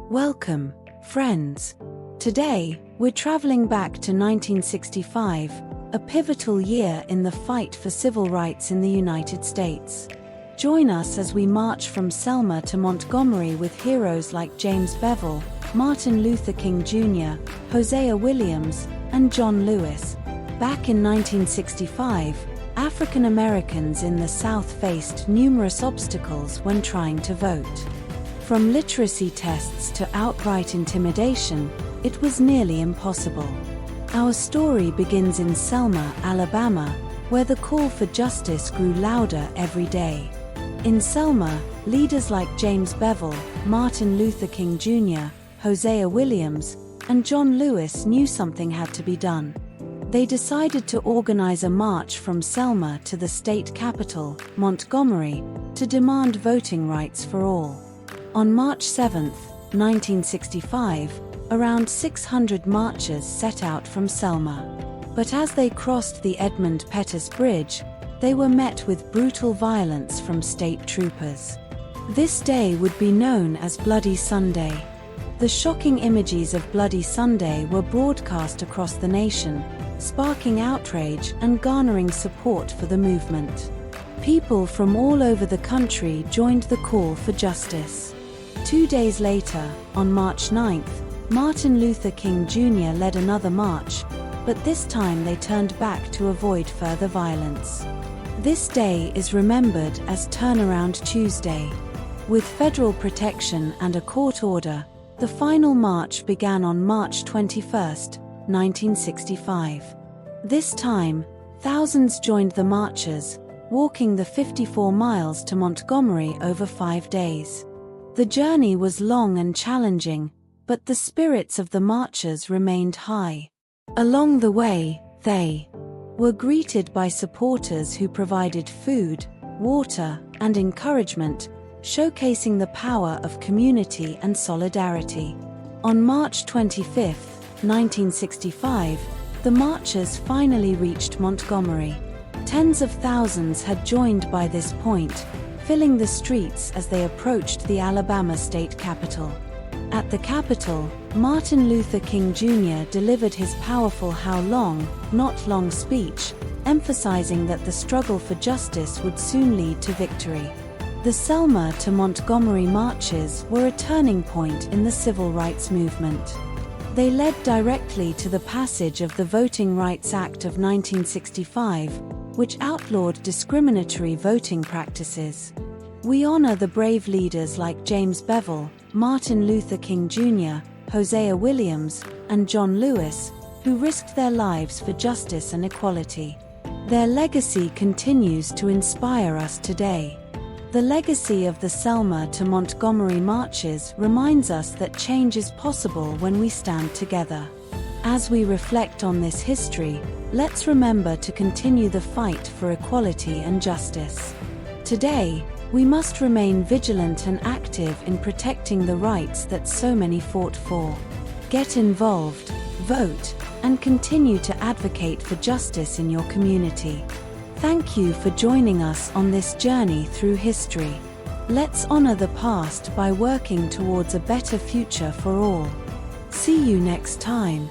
Welcome, friends. Today, we're traveling back to 1965, a pivotal year in the fight for civil rights in the United States. Join us as we march from Selma to Montgomery with heroes like James Bevel, Martin Luther King Jr., Hosea Williams, and John Lewis. Back in 1965, African Americans in the South faced numerous obstacles when trying to vote. From literacy tests to outright intimidation, it was nearly impossible. Our story begins in Selma, Alabama, where the call for justice grew louder every day. In Selma, leaders like James Bevel, Martin Luther King Jr., Hosea Williams, and John Lewis knew something had to be done. They decided to organize a march from Selma to the state capital, Montgomery, to demand voting rights for all. On March 7, 1965, around 600 marchers set out from Selma. But as they crossed the Edmund Pettus Bridge, they were met with brutal violence from state troopers. This day would be known as Bloody Sunday. The shocking images of Bloody Sunday were broadcast across the nation, sparking outrage and garnering support for the movement. People from all over the country joined the call for justice. 2 days later, on March 9th, Martin Luther King Jr. led another march, but this time they turned back to avoid further violence. This day is remembered as Turnaround Tuesday. With federal protection and a court order, the final march began on March 21, 1965. This time, thousands joined the marchers, walking the 54 miles to Montgomery over 5 days. The journey was long and challenging, but the spirits of the marchers remained high. Along the way, they were greeted by supporters who provided food, water, and encouragement, showcasing the power of community and solidarity. On March 25, 1965, the marchers finally reached Montgomery. Tens of thousands had joined by this point, filling the streets as they approached the Alabama state capitol. At the Capitol, Martin Luther King Jr. delivered his powerful "How long, not long" speech, emphasizing that the struggle for justice would soon lead to victory. The Selma to Montgomery marches were a turning point in the civil rights movement. They led directly to the passage of the Voting Rights Act of 1965, which outlawed discriminatory voting practices. We honor the brave leaders like James Bevel, Martin Luther King Jr., Hosea Williams, and John Lewis, who risked their lives for justice and equality. Their legacy continues to inspire us today. The legacy of the Selma to Montgomery marches reminds us that change is possible when we stand together. As we reflect on this history, let's remember to continue the fight for equality and justice. Today, we must remain vigilant and active in protecting the rights that so many fought for. Get involved, vote, and continue to advocate for justice in your community. Thank you for joining us on this journey through history. Let's honor the past by working towards a better future for all. See you next time.